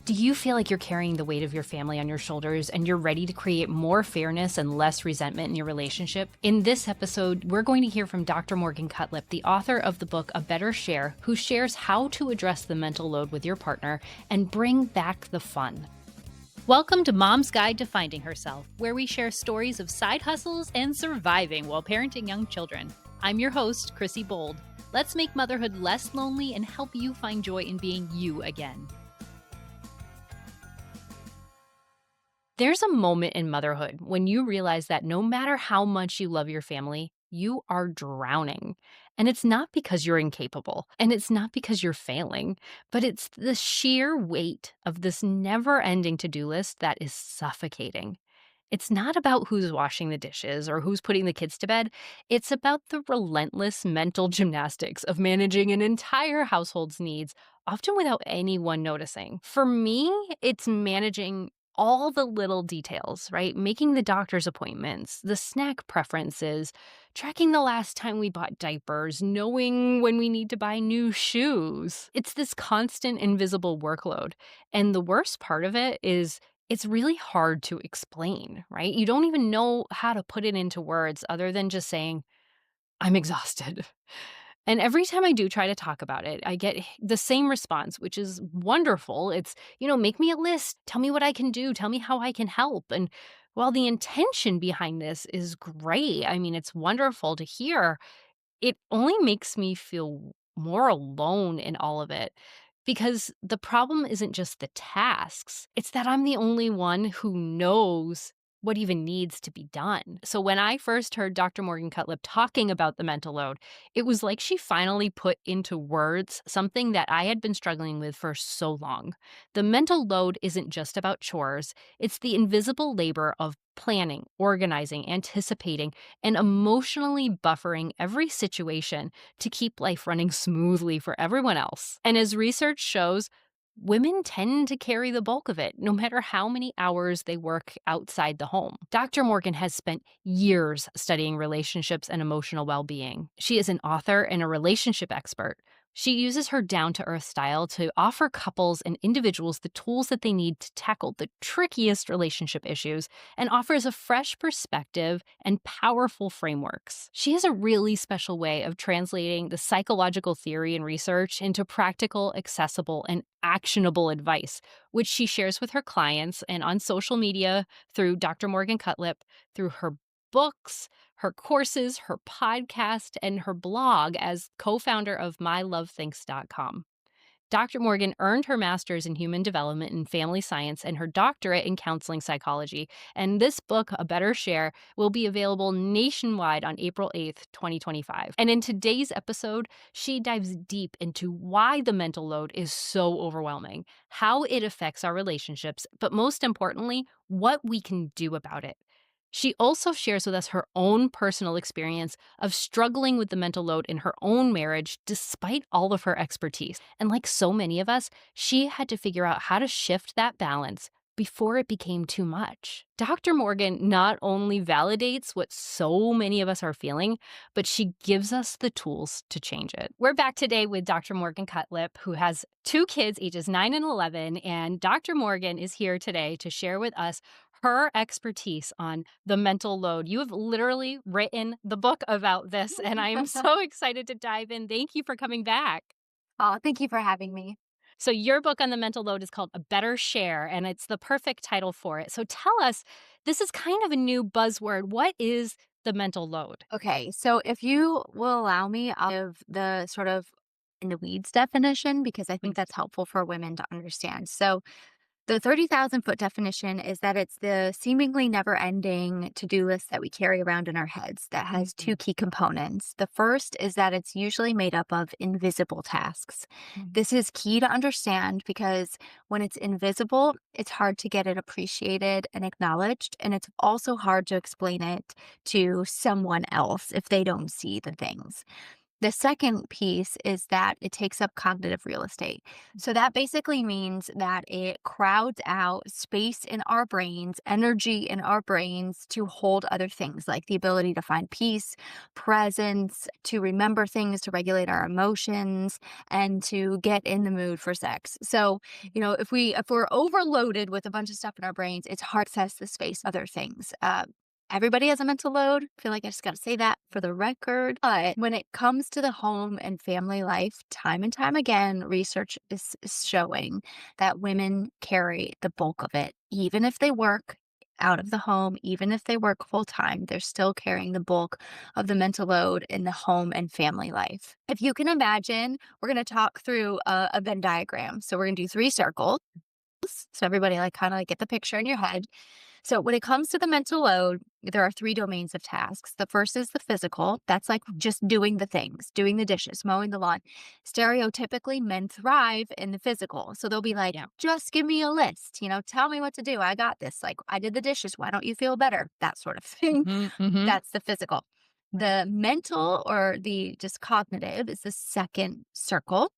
Do you feel like you're carrying the weight of your family on your shoulders and you're ready to create more fairness and less resentment in your relationship? In this episode, we're going to hear from Dr. Morgan Cutlip, the author of the book A Better Share, who shares how to address the mental load with your partner and bring back the fun. Welcome to Mom's Guide to Finding Herself, where we share stories of side hustles and surviving while parenting young children. I'm your host, Chrissy Bold. Let's make motherhood less lonely and help you find joy in being you again. There's a moment in motherhood when you realize that no matter how much you love your family, you are drowning. And it's not because you're incapable, and it's not because you're failing, but it's the sheer weight of this never ending to do list that is suffocating. It's not about who's washing the dishes or who's putting the kids to bed. It's about the relentless mental gymnastics of managing an entire household's needs, often without anyone noticing. For me, it's managing all the little details, right? Making the doctor's appointments, the snack preferences, tracking the last time we bought diapers, knowing when we need to buy new shoes. It's this constant invisible workload. And the worst part of it is it's really hard to explain, right? You don't even know how to put it into words other than just saying, I'm exhausted. And every time I do try to talk about it, I get the same response, which is wonderful. It's, make me a list, tell me what I can do, tell me how I can help. And while the intention behind this is great, I mean, it's wonderful to hear, it only makes me feel more alone in all of it. Because the problem isn't just the tasks, it's that I'm the only one who knows what even needs to be done. So when I first heard Dr. Morgan Cutlip talking about the mental load, it was like she finally put into words something that I had been struggling with for so long. The mental load isn't just about chores, it's the invisible labor of planning, organizing, anticipating, and emotionally buffering every situation to keep life running smoothly for everyone else. And as research shows, women tend to carry the bulk of it, no matter how many hours they work outside the home. Dr. Morgan has spent years studying relationships and emotional well being. She is an author and a relationship expert. She uses her down to earth style to offer couples and individuals the tools that they need to tackle the trickiest relationship issues and offers a fresh perspective and powerful frameworks. She has a really special way of translating the psychological theory and research into practical, accessible, and actionable advice, which she shares with her clients and on social media through Dr. Morgan Cutlip, through her books, her courses, her podcast, and her blog as co-founder of mylovethinks.com. Dr. Morgan earned her master's in human development and family science and her doctorate in counseling psychology. And this book, A Better Share, will be available nationwide on April 8th, 2025. And in today's episode, she dives deep into why the mental load is so overwhelming, how it affects our relationships, but most importantly, what we can do about it. She also shares with us her own personal experience of struggling with the mental load in her own marriage despite all of her expertise. And like so many of us, she had to figure out how to shift that balance before it became too much. Dr. Morgan not only validates what so many of us are feeling, but she gives us the tools to change it. We're back today with Dr. Morgan Cutlip, who has two kids, ages 9 and 11, and Dr. Morgan is here today to share with us her expertise on the mental load. You have literally written the book about this, and I am so excited to dive in. Thank you for coming back. Oh, thank you for having me. So your book on the mental load is called A Better Share, and it's the perfect title for it. So tell us, this is kind of a new buzzword. What is the mental load? Okay, so if you will allow me, I'll give the sort of in the weeds definition because I think Please. that's helpful for women to understand. So, the 30,000-foot definition is that it's the seemingly never ending to do list that we carry around in our heads that has two Mhm. key components. The first is that it's usually made up of invisible tasks. Mhm. This is key to understand because when it's invisible, it's hard to get it appreciated and acknowledged. And it's also hard to explain it to someone else if they don't see the things. The second piece is that it takes up cognitive real estate. So that basically means that it crowds out space in our brains, energy in our brains to hold other things like the ability to find peace, presence, to remember things, to regulate our emotions, and to get in the mood for sex. So, if we're overloaded with a bunch of stuff in our brains, it's hard to access the space, other things. Everybody has a mental load. I feel like I just got to say that for the record. But when it comes to the home and family life, time and time again, research is showing that women carry the bulk of it. Even if they work out of the home, even if they work full time, they're still carrying the bulk of the mental load in the home and family life. If you can imagine, we're going to talk through a Venn diagram. So we're going to do three circles. So everybody like kind of like get the picture in your head. So when it comes to the mental load, there are three domains of tasks. The first is the physical. That's like just doing the things, doing the dishes, mowing the lawn. Stereotypically, men thrive in the physical. So they'll be like, Yeah. just give me a list, tell me what to do. I got this. Like, I did the dishes. Why don't you feel better? That sort of thing. Mhm, mhm. That's the physical. The mental or the just cognitive is the second circle.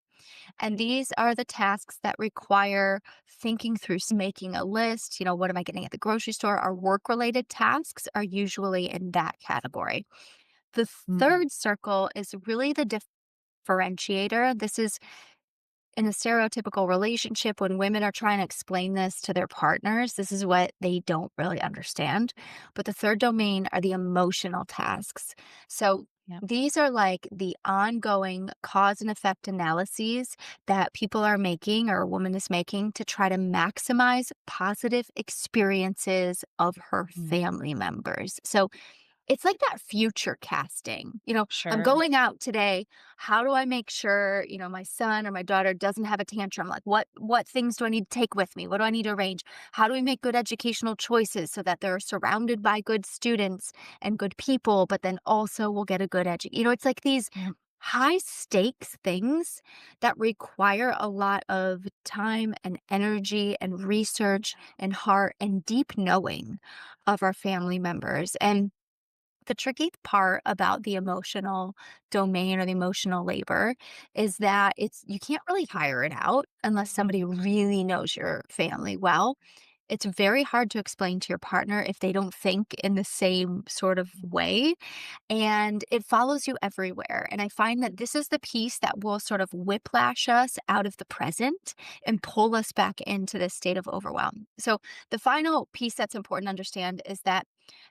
And these are the tasks that require thinking through, making a list. What am I getting at the grocery store? Our work related tasks are usually in that category. The Mm, third circle is really the differentiator. This is in a stereotypical relationship when women are trying to explain this to their partners. This is what they don't really understand. But the third domain are the emotional tasks. So yep. these are like the ongoing cause and effect analyses that people are making or a woman is making to try to maximize positive experiences of her Mm, family members. So it's like that future casting. I'm sure. going out today. How do I make sure, my son or my daughter doesn't have a tantrum? Like what things do I need to take with me? What do I need to arrange? How do we make good educational choices so that they're surrounded by good students and good people, but then also will get a good it's like these Yep. high stakes things that require a lot of time and energy and research and heart and deep knowing of our family members. And the tricky part about the emotional domain or the emotional labor is that you can't really hire it out unless somebody really knows your family well. It's very hard to explain to your partner if they don't think in the same sort of way, and it follows you everywhere. And I find that this is the piece that will sort of whiplash us out of the present and pull us back into this state of overwhelm. So, the final piece that's important to understand is that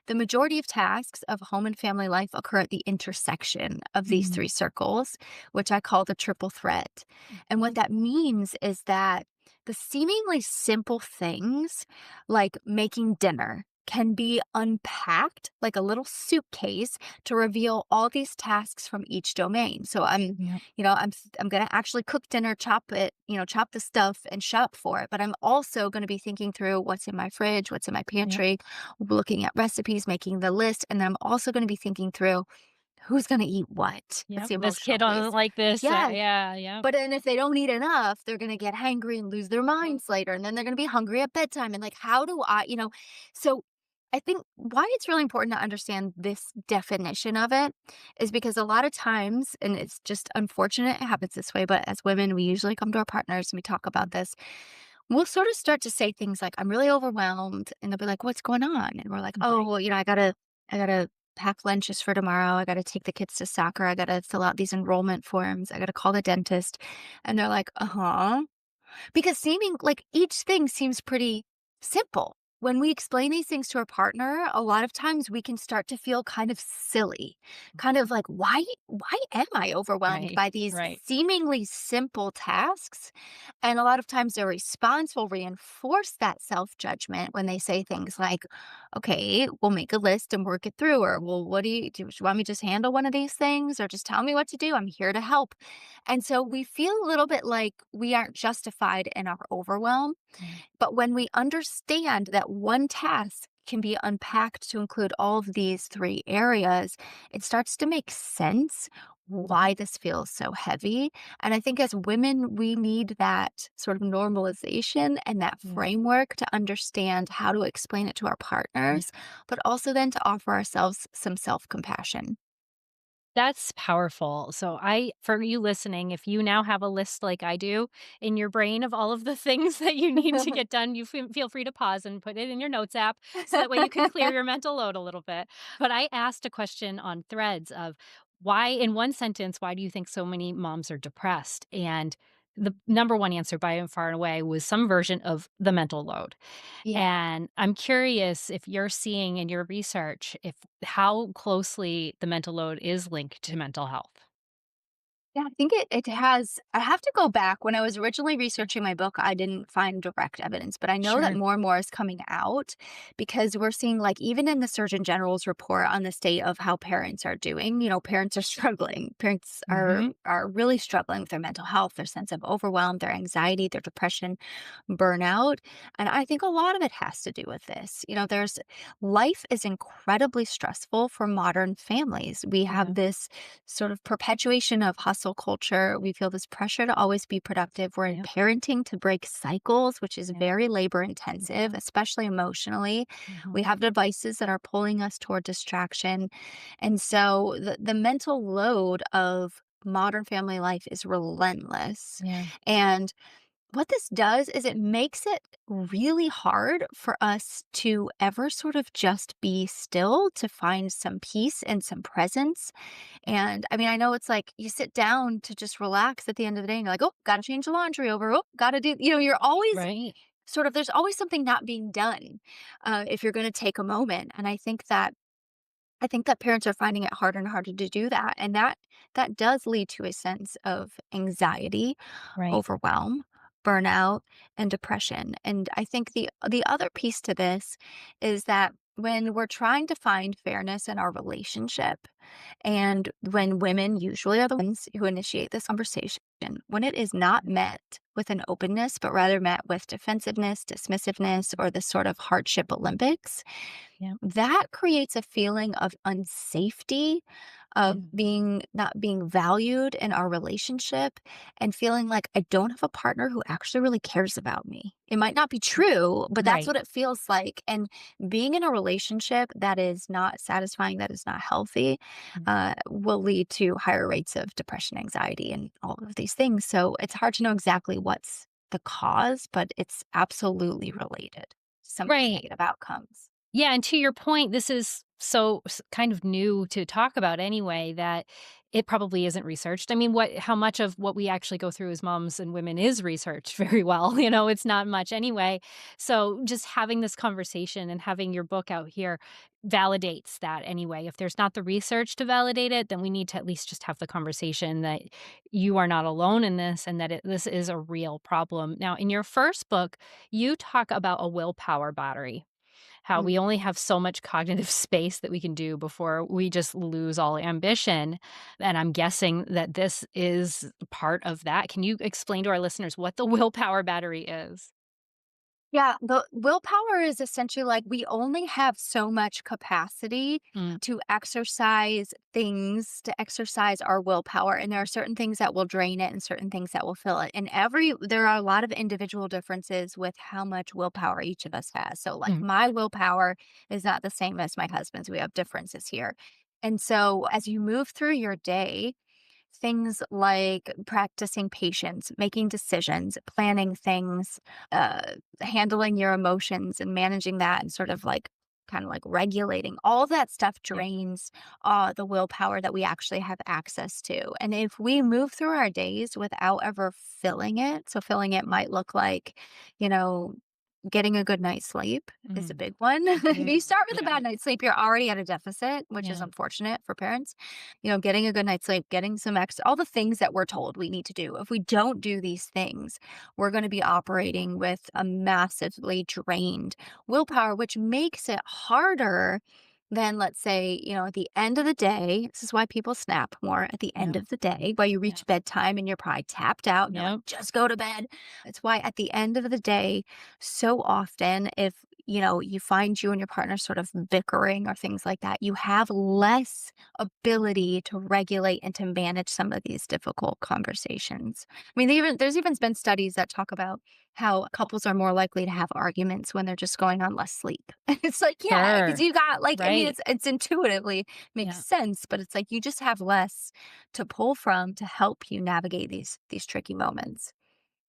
the majority of tasks of home and family life occur at the intersection of these Mm, three circles, which I call the triple threat. And what that means is that the seemingly simple things like making dinner can be unpacked like a little suitcase to reveal all these tasks from each domain. So yep. I'm going to actually cook dinner, chop it, chop the stuff and shop for it, but I'm also going to be thinking through what's in my fridge, what's in my Yep. pantry, looking at recipes, making the list, and then I'm also going to be thinking through who's going to eat what. That's Yep. the This kid emotional doesn't piece. like this. Yeah, Yeah. Yep. but then if they don't eat enough, they're gonna get hangry and lose their minds later, and then they're gonna be hungry at bedtime, and, like, how do so I think why it's really important to understand this definition of it is because a lot of times, and it's just unfortunate it happens this way, but as women, we usually come to our partners and we talk about this. We'll sort of start to say things like, "I'm really overwhelmed," and they'll be like, "What's going on?" And we're like, "Oh, Right. well, I gotta pack lunches for tomorrow. I gotta take the kids to soccer. I gotta fill out these enrollment forms. I gotta call the dentist." And they're like, "Uh-huh." Because seeming like each thing seems pretty simple. When we explain these things to our partner, a lot of times we can start to feel kind of silly, kind of like, why am I overwhelmed Right. by these Right. seemingly simple tasks? And a lot of times their response will reinforce that self-judgment when they say things like, okay, we'll make a list and work it through, or well, what do you want me to just handle one of these things? Or just tell me what to do. I'm here to help. And so we feel a little bit like we aren't justified in our overwhelm. Yeah. But when we understand that one task can be unpacked to include all of these three areas, it starts to make sense why this feels so heavy. And I think as women, we need that sort of normalization and that Yeah. framework to understand how to explain it to our Yeah. partners, but also then to offer ourselves some self compassion. That's powerful. So for you listening, if you now have a list like I do in your brain of all of the things that you need to get done, you feel free to pause and put it in your notes app so that way you can clear your mental load a little bit. But I asked a question on Threads of why, in one sentence, why do you think so many moms are depressed? And the number one answer by and far and away was some version of the mental load. Yeah. And I'm curious if you're seeing in your research if how closely the mental load is linked to mental health. Yeah, I think it has. I have to go back. When I was originally researching my book, I didn't find direct evidence, but I know that Sure. more and more is coming out because we're seeing, like, even in the Surgeon General's report on the state of how parents are doing, parents are struggling. Parents Mhm. are really struggling with their mental health, their sense of overwhelm, their anxiety, their depression, burnout. And I think a lot of it has to do with this. There's life is incredibly stressful for modern families. We Yeah. have this sort of perpetuation of hustle culture. We feel this pressure to always be productive. We're in Yep. parenting to break cycles, which is Yep. very labor intensive, Yeah. especially emotionally. We Mhm. have devices that are pulling us toward distraction. And so the mental load of modern family life is relentless. Yeah. And what this does is it makes it really hard for us to ever sort of just be still, to find some peace and some presence. And I mean, I know it's like you sit down to just relax at the end of the day and you're like, oh, got to change the laundry over. Oh, got to do, you're always Right. sort of, there's always something not being done if you're going to take a moment. And I think that parents are finding it harder and harder to do that. And that does lead to a sense of anxiety, Right. overwhelm, burnout, and depression. And I think the other piece to this is that when we're trying to find fairness in our relationship, and when women usually are the ones who initiate this conversation, when it is not met with an openness, but rather met with defensiveness, dismissiveness, or this sort of hardship Olympics, Yeah. that creates a feeling of unsafety, of Yeah. being not being valued in our relationship, and feeling like I don't have a partner who actually really cares about me. It might not be true, but that's Right. what it feels like. And being in a relationship that is not satisfying, that is not healthy, Mm. will lead to higher rates of depression, anxiety, and all of these things. So it's hard to know exactly what's the cause, but it's absolutely related to some of these Right. negative outcomes. Yeah, and to your point, this is kind of new to talk about anyway that it probably isn't researched. I mean, how much of what we actually go through as moms and women is researched very well, it's not much anyway. So just having this conversation and having your book out here validates that anyway. If there's not the research to validate it, then we need to at least just have the conversation that you are not alone in this and that this is a real problem. Now, in your first book, you talk about a willpower battery, how we only have so much cognitive space that we can do before we just lose all ambition. And I'm guessing that this is part of that. Can you explain to our listeners what the willpower battery is? Yeah, the willpower is essentially like we only have so much capacity Mm, to exercise things, to exercise our willpower. And there are certain things that will drain it and certain things that will fill it. And there are a lot of individual differences with how much willpower each of us has. So, like, mm, my willpower is not the same as my husband's. We have differences here. And so, as you move through your day, things like practicing patience, making decisions, planning things, handling your emotions and managing that and sort of like kind of like regulating all of that stuff yep, drains the willpower that we actually have access to. And if we move through our days without ever filling it, so filling it might look like, you know, getting a good night's sleep is a mm, big one. If mm, you start with a yeah, bad night's sleep, you're already at a deficit, which is yeah, unfortunate for parents. Getting a good night's sleep, getting some extra, all the things that we're told we need to do. If we don't do these things, we're going to be operating with a massively drained willpower, which makes it harder than, let's say, at the end of the day. This is why people snap more at the end yeah, of the day, why you yeah, reach bedtime and you're probably tapped out and you're like, yep, just go to bed. It's why at the end of the day, so often, if you find you and your partner sort of bickering or things like that, you have less ability to regulate and to manage some of these difficult conversations. I mean, there's even been studies that talk about how couples are more likely to have arguments when they're just going on less sleep. And it's like, yeah, because Sure. you got like, I mean, Right. it's intuitively makes Yeah. sense, but it's like you just have less to pull from to help you navigate these tricky moments.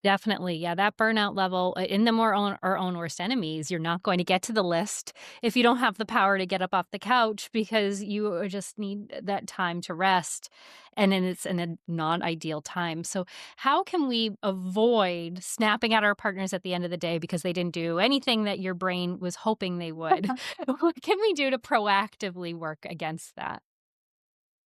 Definitely. Yeah, that burnout level, in them our own worst enemies. You're not going to get to the list if you don't have the power to get up off the couch because you just need that time to rest. And then it's in a non ideal time. So, how can we avoid snapping at our partners at the end of the day because they didn't do anything that your brain was hoping they would? What can we do to proactively work against that?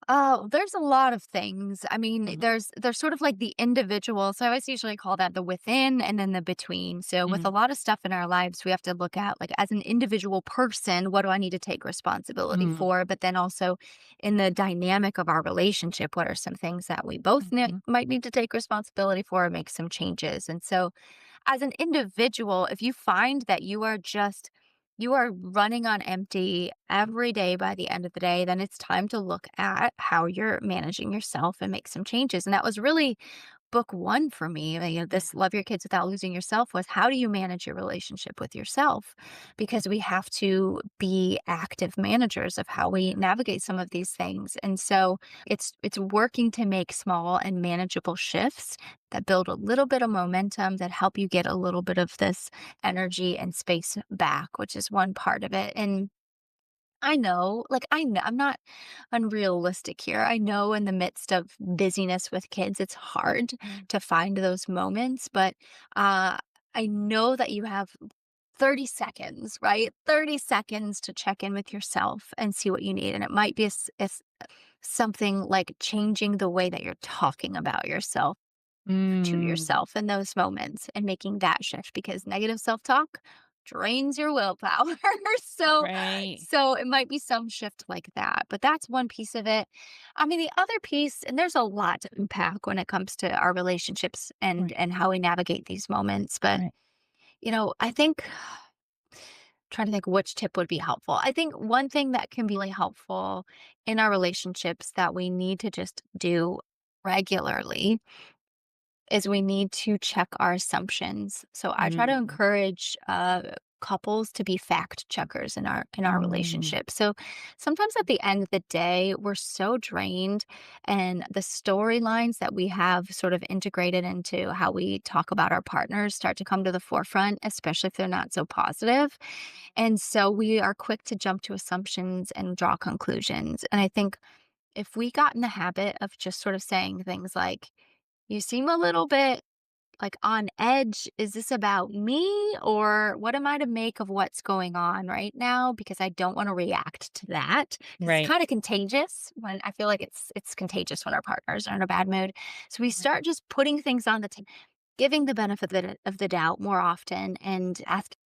Oh, there's a lot of things. I mean, Mhm. there's sort of like the individual. So I always usually call that the within and then the between. So with Mhm. a lot of stuff in our lives, we have to look at like as an individual person, what do I need to take responsibility Mhm. for? But then also in the dynamic of our relationship, what are some things that we both Mhm. might need to take responsibility for or make some changes? And so as an individual, if you find that you are running on empty every day by the end of the day, then it's time to look at how you're managing yourself and make some changes. And that was really book one for me. Yeah. This Love Your Kids Without Losing Yourself was how do you manage your relationship with yourself? Because we have to be active managers of how we navigate some of these things. And so it's working to make small and manageable shifts that build a little bit of momentum that help you get a little bit of this energy and space back, which is one part of it. And I know I'm not unrealistic here. I know in the midst of busyness with kids, it's hard to find those moments, but uh, I know that you have 30 seconds, right? 30 seconds to check in with yourself and see what you need. And it might be something like changing the way that you're talking about yourself to Mm. yourself in those moments and making that shift because negative self-talk drains your willpower. so Right. so it might be some shift like that. But that's one piece of it. I mean, the other piece, and there's a lot to unpack when it comes to our relationships Right. and how we navigate these moments. But Right. I think trying to think which tip would be helpful. I think one thing that can be really helpful in our relationships that we need to just do regularly is we need to check our assumptions. So I try to Mm. encourage couples to be fact checkers in our Mm. relationship. So sometimes at the end of the day, we're so drained, and the storylines that we have sort of integrated into how we talk about our partners start to come to the forefront, especially if they're not so positive. And so we are quick to jump to assumptions and draw conclusions. And I think if we got in the habit of just sort of saying things like, you seem a little bit like on edge. Is this about me or what am I to make of what's going on right now? Because I don't want to react to that because it's Right. kind of contagious when I feel like it's contagious when our partners are in a bad mood. So we Right. start just putting things on the table, giving the benefit of the doubt more often and asking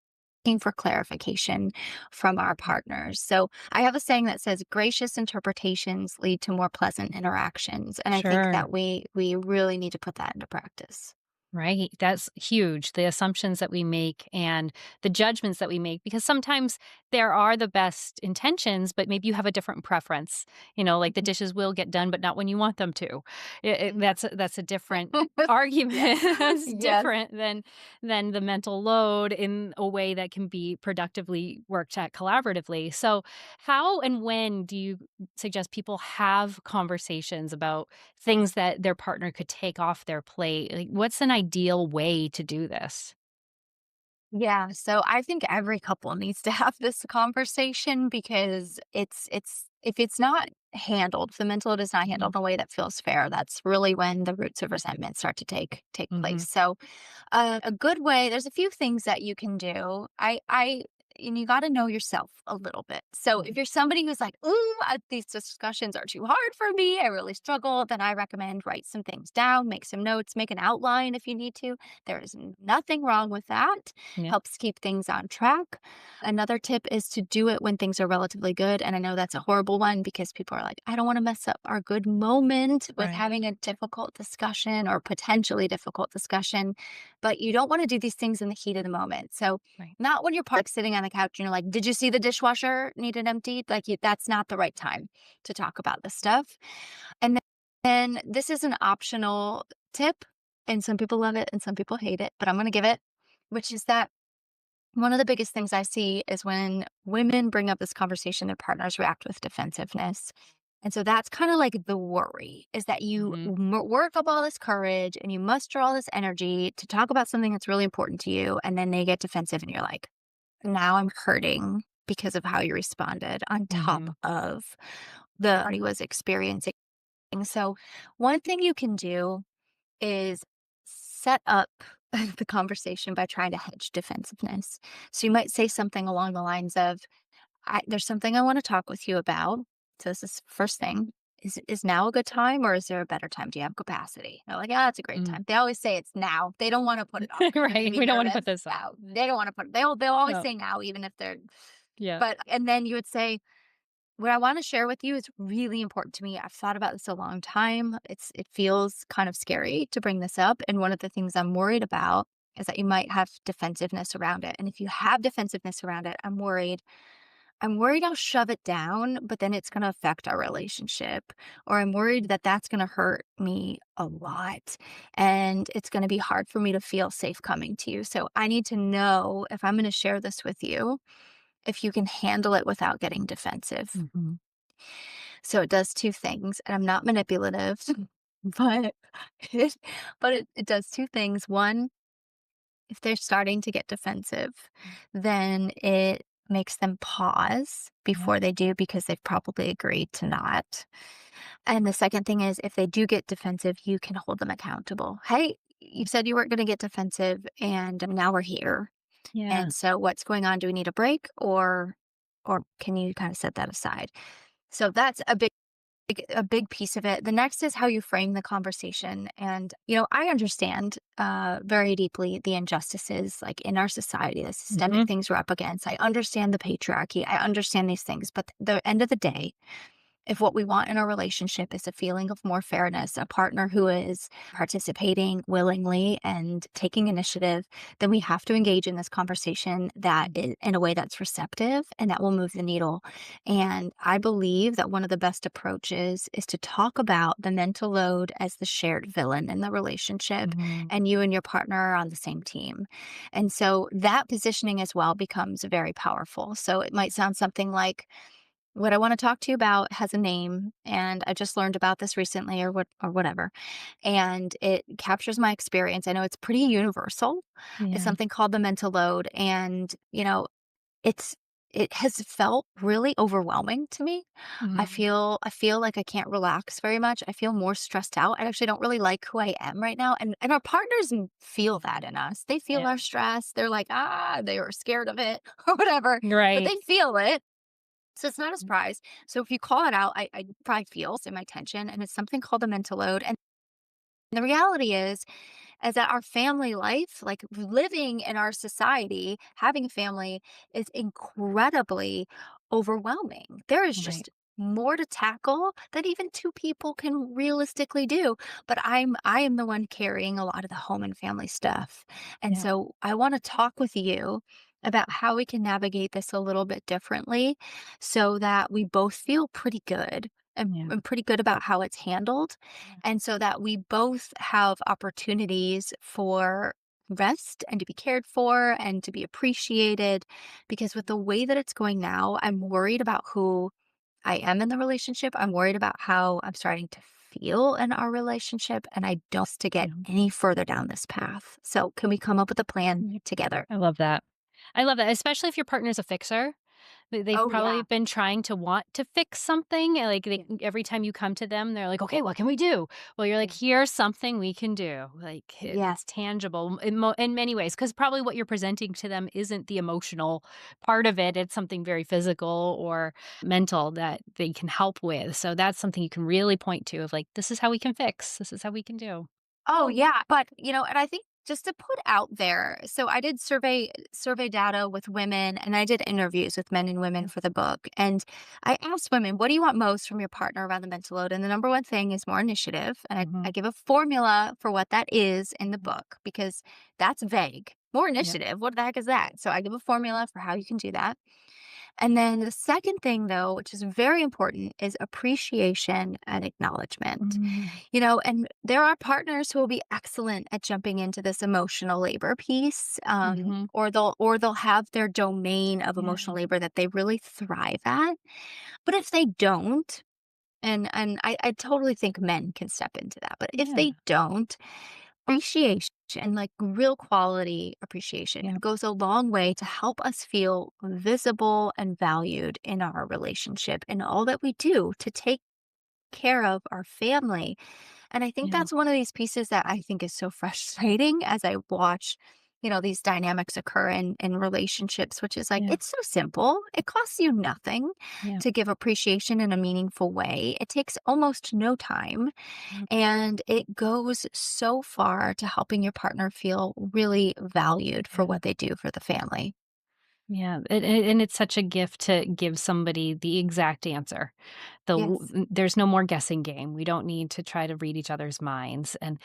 for clarification from our partners. So I have a saying that says gracious interpretations lead to more pleasant interactions. And I think Sure. that we really need to put that into practice. Right. That's huge. The assumptions that we make and the judgments that we make, because sometimes there are the best intentions, but maybe you have a different preference. Like the dishes will get done, but not when you want them to. That's a different Yeah. argument. That's Yes. different than the mental load in a way that can be productively worked at collaboratively. So, how and when do you suggest people have conversations about things that their partner could take off their plate? Like, what's an ideal way to do this? Yeah, so I think every couple needs to have this conversation because it's if it's not handled, if the mental load is not handled Mhm, in a way that feels fair, that's really when the roots of resentment start to take place. mhm, So a good way, there's a few things that you can do. I and you got to know yourself a little bit. So if mhm. you're somebody who's like, "Ooh, these discussions are too hard for me. I really struggle," then I recommend write some things down, make some notes, make an outline if you need to. There is nothing wrong with that. Yeah, Helps keep things on track. Another tip is to do it when things are relatively good. And I know that's a horrible one because people are like, I don't want to mess up our good moment with right. having a difficult discussion or potentially difficult discussion. but you don't want to do these things in the heat of the moment. So, Right. not when you're sitting on the couch and you're like, "Did you see the dishwasher needed emptied?" Like, that's not the right time to talk about this stuff. And then this is an optional tip, and some people love it and some people hate it, but I'm going to give it, which is that one of the biggest things I see is when women bring up this conversation, their partners react with defensiveness. And so that's kind of like the worry is that you Mhm. work up all this courage and you muster all this energy to talk about something that's really important to you. And then they get defensive and you're like, now I'm hurting because of how you responded on top Mhm. of the party was experiencing. So, one thing you can do is set up the conversation by trying to hedge defensiveness. So you might say something along the lines of, there's something I want to talk with you about. So this is first thing. Is now a good time or is there a better time? Do you have capacity? They're like, yeah, it's a great Mm. time. They always say it's now. They don't want to put it off because then they'd Right. be We don't wanna nervous. put this off. Now they don't want to put it. They'll always Oh, say now, even if they're. yeah. But and then you would say, what I want to share with you is really important to me. I've thought about this a long time. It feels kind of scary to bring this up. And one of the things I'm worried about is that you might have defensiveness around it. And if you have defensiveness around it, I'm worried I'll shove it down, but then it's going to affect our relationship. Or I'm worried that that's going to hurt me a lot. And it's going to be hard for me to feel safe coming to you. So I need to know if I'm going to share this with you, if you can handle it without getting defensive. Mhm. So it does 2 things, and I'm not manipulative, but it it does 2 things. 1, if they're starting to get defensive, then it makes them pause Yep. before they do because they've probably agreed to not. And the second thing is if they do get defensive, you can hold them accountable. "Hey, you said you weren't gonna get defensive, and now we're here. Yeah. And so what's going on? Do we need a break, or can you kinda set that aside?" So that's a big piece of it. The next is how you frame the conversation. And, I understand very deeply the injustices like in our society, the systemic Mhm. things we're up against. I understand the patriarchy. I understand these things. But the end of the day, if what we want in a relationship is a feeling of more fairness, a partner who is participating willingly and taking initiative, then we have to engage in this conversation in a way that's receptive and that will move the needle. And I believe that one of the best approaches is to talk about the mental load as the shared villain in the relationship, Mhm. and you and your partner are on the same team. And so that positioning as well becomes very powerful. So it might sound something like, what I want to talk to you about has a name, and I just learned about this recently, or whatever. And it captures my experience. I know it's pretty universal. It's Yeah. something called the mental load. And, it's it has felt really overwhelming to me. I Mhm. feel I feel like I can't relax very much. I feel more stressed out. I actually don't really like who I am right now. And our partners feel that in us. They feel Yeah. our stress. They're like, they were scared of it or whatever, but Right. they feel it, so it's not a surprise. So if you call it out, I probably feel in my tension, and it's something called the mental load. And the reality is that our family life, like living in our society, having a family is incredibly overwhelming. There is Right. just more to tackle than even two people can realistically do. But I am the one carrying a lot of the home and family stuff. And Yeah. so I want to talk with you about how we can navigate this a little bit differently so that we both feel pretty good Yeah. and pretty good about how it's handled, Yeah. and so that we both have opportunities for rest and to be cared for and to be appreciated. Because with the way that it's going now, I'm worried about who I am in the relationship. I'm worried about how I'm starting to feel in our relationship. And I don't want to get Yeah. any further down this path. So, can we come up with a plan Yep. together? I love that. I love that, especially if your partner's a fixer. They've Oh, probably yeah. been trying to want to fix something, and, like, Yeah. every time you come to them, they're like, "Okay, what can we do?" Well, you're like, Yeah. "Here's something we can do." Like, Yes. it's tangible in many ways, because probably what you're presenting to them isn't the emotional part of it, it's something very physical or mental that they can help with, so that's something you can really point to of, like, "This is how we can fix. This is how we can do." Oh, yeah. But, and I think just to put out there. So I did survey data with women, and I did interviews with men and women for the book. And I asked women, what do you want most from your partner around the mental load? And the number one thing is more initiative. And I Mhm. give a formula for what that is in the Mhm. book because that's vague. More Yep. initiative. What the heck is that? So I give a formula for how you can do that. And then the second thing, though, which is very important, is appreciation and acknowledgement. Mhm. And there are partners who will be excellent at jumping into this emotional labor piece, Mhm. or they'll have their domain of Yeah. emotional labor that they really thrive at. But if they don't, and I totally think men can step into that, but if Yeah. they don't, appreciation, like real quality appreciation, Yeah. goes a long way to help us feel visible and valued in our relationship and all that we do to take care of our family. And I think Yeah. that's one of these pieces that I think is so frustrating as I watch, these dynamics occur in relationships, which is like, Yeah. it's so simple. It costs you nothing Yeah. to give appreciation in a meaningful way. It takes almost no time. Yeah. And it goes so far to helping your partner feel really valued for Yeah. what they do for the family. Yeah, and it's such a gift to give somebody the exact answer. Yes. There's no more guessing game. We don't need to try to read each other's minds, and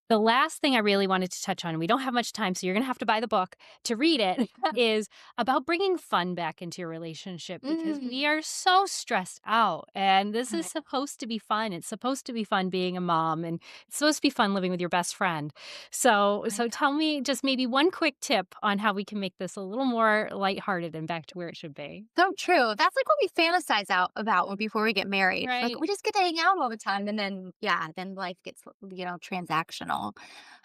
the last thing I really wanted to touch on, and we don't have much time, so you're gonna have to buy the book to read it, is about bringing fun back into your relationship because Mm, we are so stressed out. And this is I supposed to be fun. It's supposed to be fun being a mom, and it's supposed to be fun living with your best friend. So know. tell me just maybe one quick tip on how we can make this a little more lighthearted and back to where it should be. So true. That's like what we fantasize out about before we get married. Like Right. we just get to hang out all the time, and then yeah, then life gets transactional.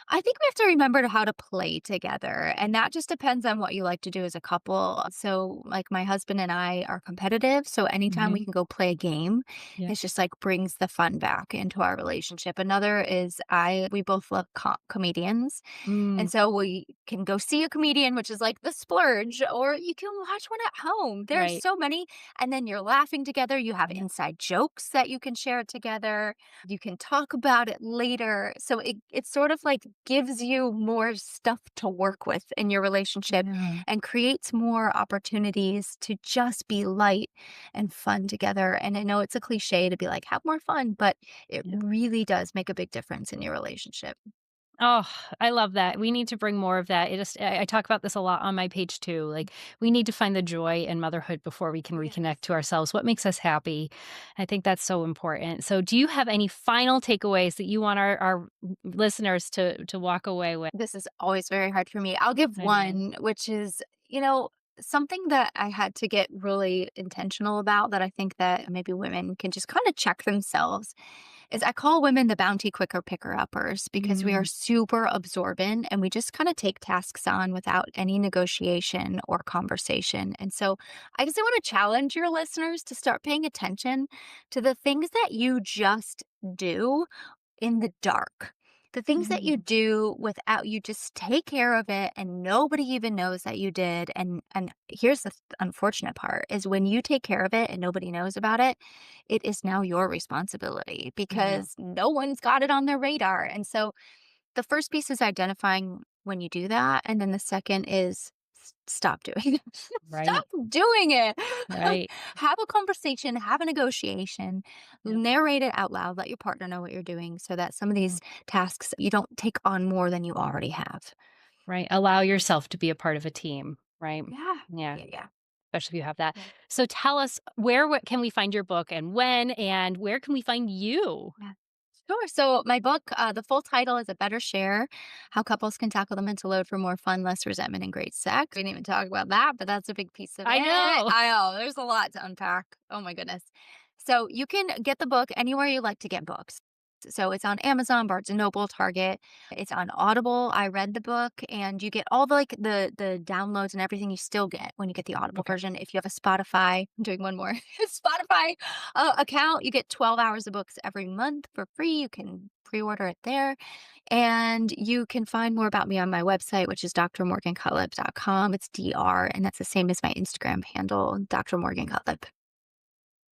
I think we have to remember how to play together, and that just depends on what you like to do as a couple. So, like my husband and I are competitive, so anytime Mhm. we can go play a game, Yeah. it's just like brings the fun back into our relationship. Another is I we both love comedians, and Mm, so we can go see a comedian, which is like the splurge, or you can watch one at home. There's right. so many. And then you're laughing together. You have Yeah. inside jokes that you can share together. You can talk about it later. So it sort of like gives you more stuff to work with in your relationship Yeah. and creates more opportunities to just be light and fun together. And I know it's a cliche to be like, have more fun, but it Yeah. really does make a big difference in your relationship. Oh, I love that. We need to bring more of that. I talk about this a lot on my page too. Like we need to find the joy in motherhood before we can reconnect Yes. to ourselves. What makes us happy? I think that's so important. So do you have any final takeaways that you want our listeners to walk away with? This is always very hard for me. I'll give I know. one, which is, something that I had to get really intentional about that I think that maybe women can just kind of check themselves is I call women the bounty quicker picker uppers because we are Mm, super absorbent and we just kind of take tasks on without any negotiation or conversation. And so I just want to challenge your listeners to start paying attention to the things that you just do in the dark. The things that you mm, do without you just take care of it and nobody even knows that you did. And here's the unfortunate part is when you take care of it and nobody knows about it, it is now your responsibility yeah. because no one's got it on their radar. And so the first piece is identifying when you do that. And then the second is stop doing it. Right. Stop doing it. Right. Have a conversation, have a negotiation, Yep. narrate it out loud, let your partner know what you're doing so that some of Yeah. these tasks you don't take on more than you already have. Right. Allow yourself to be a part of a team. Right. Yeah. Yeah. Yeah. Yeah. Especially if you have that. Yeah. So tell us where what can we find your book and when and where can we find you? Yeah. Sure. So my book, the full title is A Better Share: How Couples Can Tackle the Mental Load for More Fun, Less Resentment, and Great Sex. We didn't even talk about that, but that's a big piece of it. I know. I know there's a lot to unpack. Oh my goodness. So you can get the book anywhere you like to get books. So it's on Amazon, Barnes and Noble, Target. It's on Audible. I read the book, and you get all the downloads and everything you still get when you get the Audible Okay. version. If you have a Spotify, I'm doing one more Spotify account, you get 12 hours of books every month for free. You can pre-order it there. And you can find more about me on my website, which is drmorgancutlip.com. It's DR, and that's the same as my Instagram handle, Dr. Morgan Cutlip.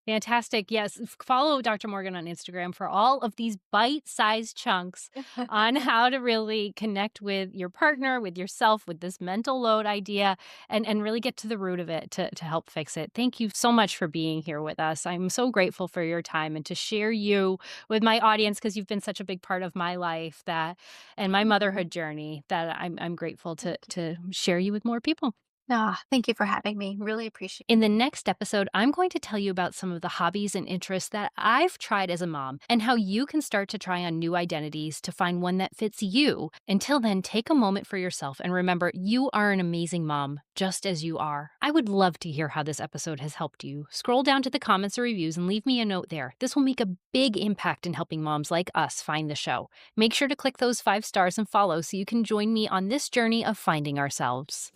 Fantastic. Yes. Follow Dr. Morgan on Instagram for all of these bite sized chunks on how to really connect with your partner, with yourself, with this mental load idea, and really get to the root of it to help fix it. Thank you so much for being here with us. I'm so grateful for your time and to share you with my audience because you've been such a big part of my life that and my Mhm. motherhood journey that I'm grateful Thank you. to share you with more people. Ah, thank you for having me. Really appreciate In the next episode, I'm going to tell you about some of the hobbies and interests that I've tried as a mom and how you can start to try on new identities to find one that fits you. Until then, take a moment for yourself and remember you are an amazing mom, just as you are. I would love to hear how this episode has helped you. Scroll down to the comments or reviews and leave me a note there. This will make a big impact in helping moms like us find the show. Make sure to click those 5 stars and follow so you can join me on this journey of finding ourselves.